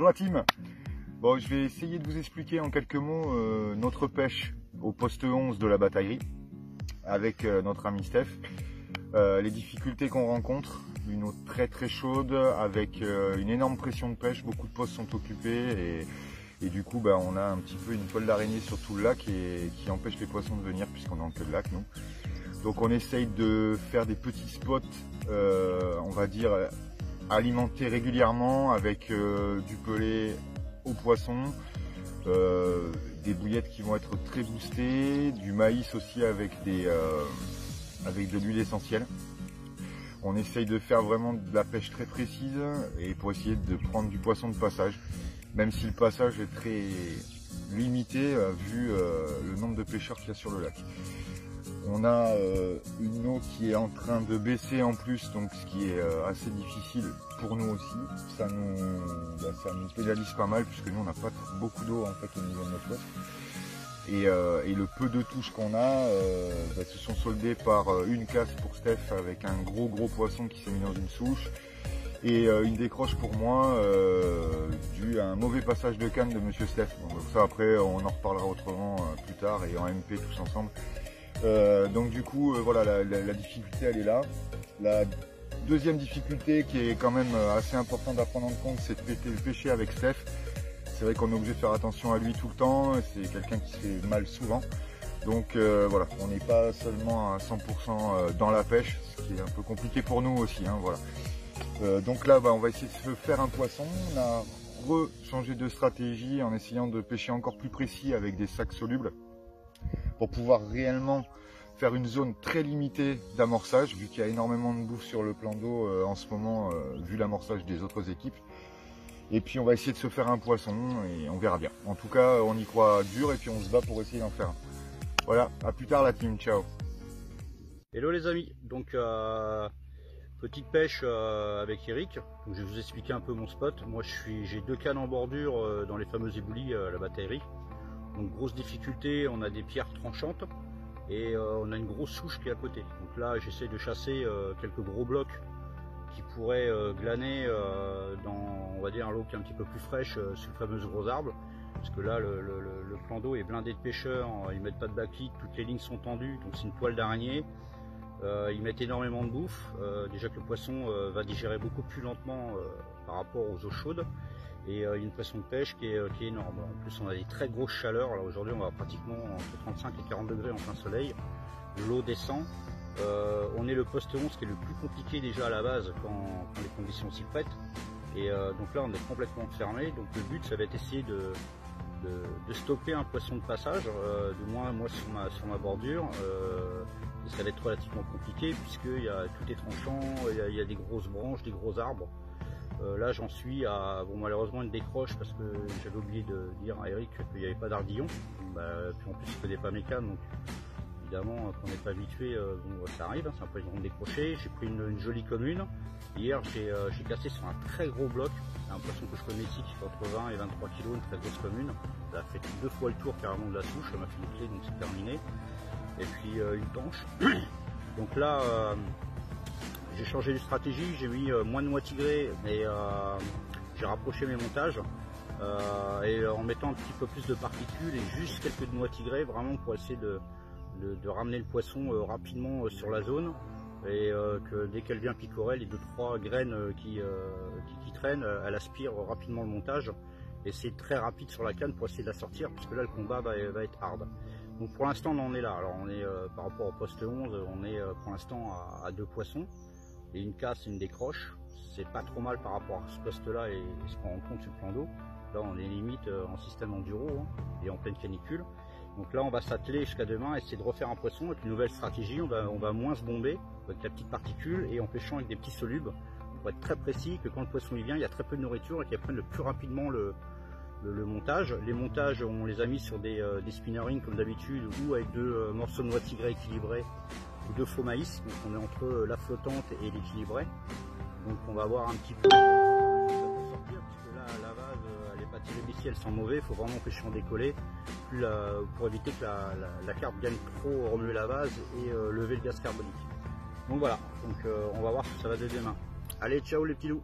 Bonjour la team. Bon, je vais essayer de vous expliquer en quelques mots notre pêche au poste 11 de la bataillerie avec notre ami Steph. Les difficultés qu'on rencontre, une eau très très chaude avec une énorme pression de pêche, beaucoup de postes sont occupés et du coup on a un petit peu une toile d'araignée sur tout le lac et qui empêche les poissons de venir puisqu'on est en queue de lac nous. Donc on essaye de faire des petits spots, on va dire alimentés régulièrement avec du pelé aux poissons, des bouillettes qui vont être très boostées, du maïs aussi avec de l'huile essentielle. On essaye de faire vraiment de la pêche très précise et pour essayer de prendre du poisson de passage, même si le passage est très limité vu le nombre de pêcheurs qu'il y a sur le lac. On a une eau qui est en train de baisser en plus, donc ce qui est assez difficile pour nous aussi. Ça nous pénalise pas mal puisque nous on n'a pas beaucoup d'eau en fait au niveau de notre poste. Et le peu de touches qu'on a se sont soldées par une casse pour Steph avec un gros poisson qui s'est mis dans une souche et une décroche pour moi dû à un mauvais passage de canne de monsieur Steph. Donc ça après on en reparlera autrement plus tard et en MP tous ensemble. Donc du coup voilà la difficulté elle est là. La deuxième difficulté qui est quand même assez importante à prendre en compte, c'est de pêcher avec Steph. C'est vrai qu'on est obligé de faire attention à lui tout le temps, c'est quelqu'un qui se fait mal souvent. Donc voilà, on n'est pas seulement à 100% dans la pêche, ce qui est un peu compliqué pour nous aussi. Hein, voilà. Donc là on va essayer de se faire un poisson. On a changé de stratégie en essayant de pêcher encore plus précis avec des sacs solubles pour pouvoir réellement faire une zone très limitée d'amorçage, vu qu'il y a énormément de bouffe sur le plan d'eau en ce moment, vu l'amorçage des autres équipes. Et puis on va essayer de se faire un poisson et on verra bien. En tout cas, on y croit dur et puis on se bat pour essayer d'en faire un. Voilà, à plus tard la team, ciao. Hello les amis, donc petite pêche avec Eric. Donc, je vais vous expliquer un peu mon spot. Moi j'ai deux cannes en bordure dans les fameuses éboulis à la bataillerie. Donc grosse difficulté, on a des pierres tranchantes et on a une grosse souche qui est à côté. Donc là j'essaie de chasser quelques gros blocs qui pourraient glaner dans, on va dire, un lot qui est un petit peu plus fraîche sur le fameux gros arbre. Parce que là le plan d'eau est blindé de pêcheurs, ils mettent pas de backlight, toutes les lignes sont tendues, donc c'est une toile d'araignée. Ils mettent énormément de bouffe, déjà que le poisson va digérer beaucoup plus lentement par rapport aux eaux chaudes. Et il y a une pression de pêche qui est énorme. En plus on a des très grosses chaleurs, là aujourd'hui on va pratiquement entre 35 et 40 degrés en plein soleil, l'eau descend. On est le poste 11 qui est le plus compliqué déjà à la base quand les conditions s'y prêtent. Et donc là on est complètement fermé, donc le but ça va être essayer de stopper un poisson de passage, du moins moi sur ma bordure. Et ça va être relativement compliqué puisque tout est tranchant, il y a des grosses branches, des gros arbres. Là j'en suis à malheureusement une décroche parce que j'avais oublié de dire à Eric qu'il n'y avait pas d'ardillon. Puis en plus il ne connaît pas mes cannes, donc évidemment quand on n'est pas habitué, ça arrive, hein, c'est un poisson de décrocher. J'ai pris une jolie commune. Hier j'ai cassé sur un très gros bloc, un poisson que je connais ici qui fait entre 20 et 23 kg, une très grosse commune. Ça a fait 2 fois le tour carrément de la souche, ça m'a fait une clé donc c'est terminé. Et puis une tanche. Donc là j'ai changé de stratégie, j'ai mis moins de noix tigrées, mais j'ai rapproché mes montages et en mettant un petit peu plus de particules et juste quelques noix tigrées, vraiment pour essayer de ramener le poisson rapidement sur la zone et que dès qu'elle vient picorer, les 2-3 graines qui traînent, elle aspire rapidement le montage et c'est très rapide sur la canne pour essayer de la sortir puisque là le combat va être hard. Donc pour l'instant on en est là, alors on est par rapport au poste 11, on est pour l'instant à 2 poissons. Et une casse et une décroche, c'est pas trop mal par rapport à ce poste là et ce qu'on rencontre sur le plan d'eau. Là on est limite en système enduro hein, et en pleine canicule. Donc là on va s'atteler jusqu'à demain, essayer de refaire un poisson avec une nouvelle stratégie. On va moins se bomber avec la petite particule et en pêchant avec des petits solubles pour être très précis que quand le poisson il vient, il y a très peu de nourriture et qu'il prenne le plus rapidement le montage. Les montages on les a mis sur des spinner rings comme d'habitude ou avec 2 morceaux de noix tigrée équilibrés ou 2 faux maïs, donc on est entre la flottante et l'équilibré. Donc on va voir un petit peu sortir puisque là la vase elle n'est pas tirée d'ici, elle sent mauvais, il faut vraiment pêcher en décollé pour éviter que la carpe gagne trop remuer la vase et lever le gaz carbonique. Donc voilà, donc on va voir ce que ça va donner demain. Allez ciao les petits loups.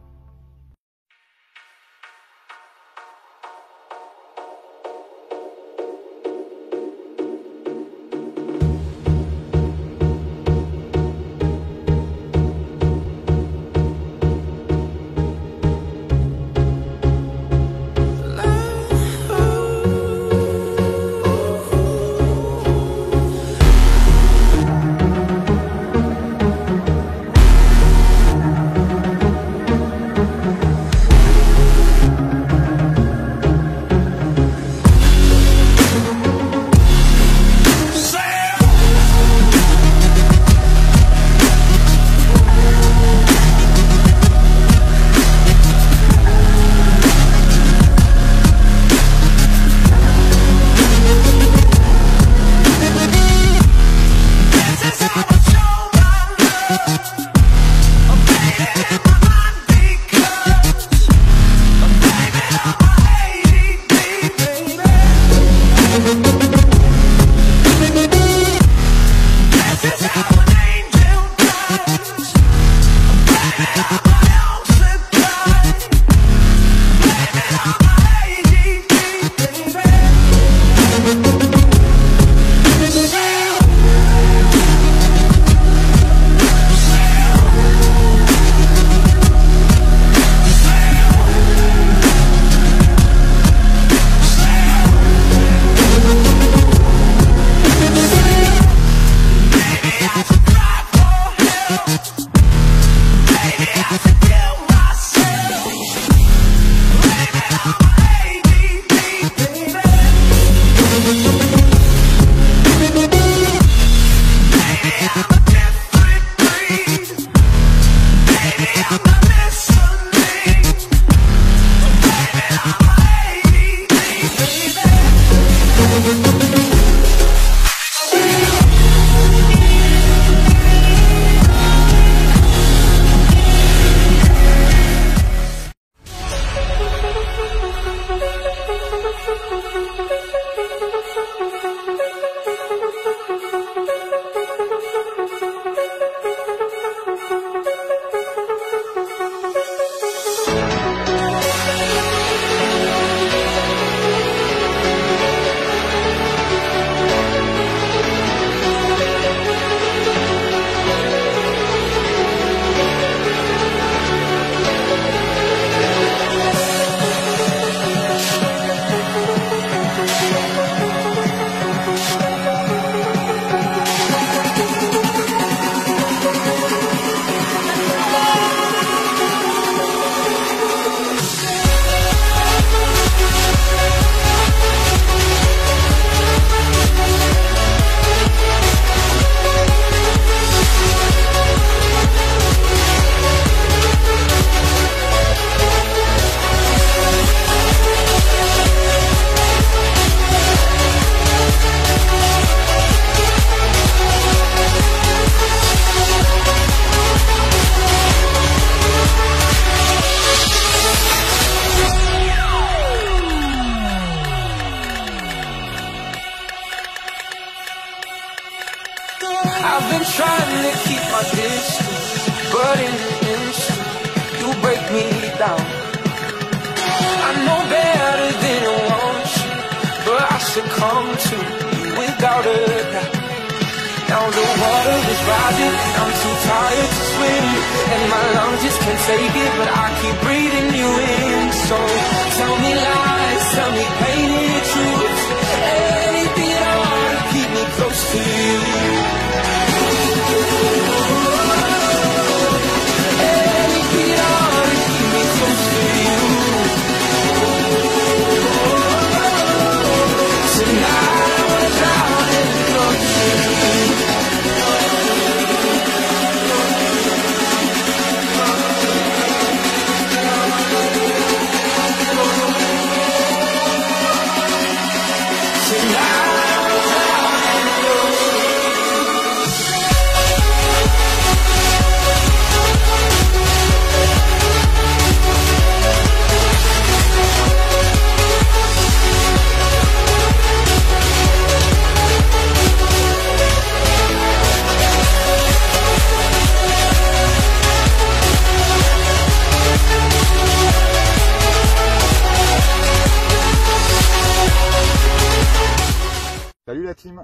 I've been trying to keep my distance, but in an instant, you break me down. I know better than I want you, but I succumb to you without a doubt. Now the water is rising, I'm too tired to swim, and my lungs just can't take it, but I keep breathing you in. So tell me lies, tell me painted truths, anything at all to keep me close to you. Anything at all to keep me close to you. Tonight I wanna drown in your dreams. Salut la team.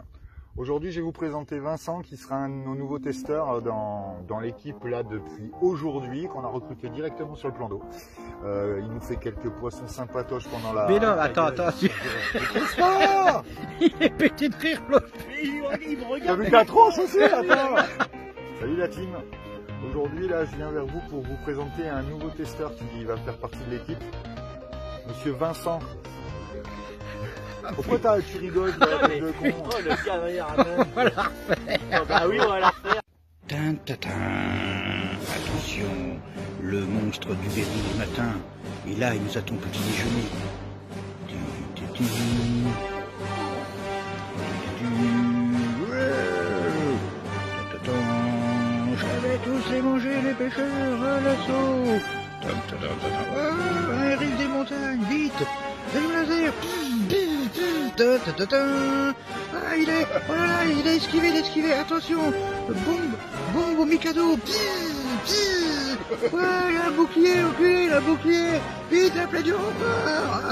Aujourd'hui je vais vous présenter Vincent qui sera un de nos nouveaux testeurs dans l'équipe là depuis aujourd'hui, qu'on a recruté directement sur le plan d'eau. Il nous fait quelques poissons sympatoches pendant la... Mais non, attends. Il est pété de rire l'autre. Il me T'as regarde. vu ta tronche aussi, attends. Salut la team. Aujourd'hui là je viens vers vous pour vous présenter un nouveau testeur qui va faire partie de l'équipe. Monsieur Vincent. Pourquoi tu rigoles de con? Oh, le cavalier à main. On va la refaire. Bah oui, on va la refaire. Attention, le monstre du berry matin. Et là, il nous attend petit déjeuner. J'avais tous les mangé, les pêcheurs, à l'assaut. Un rive des montagnes, vite. Allume laser. Ah, il est, oh là là, il a esquivé, attention, bombe au Mikado, ouais, il y a un bouclier, enculé, il a un bouclier, vite, la plaie du rempart,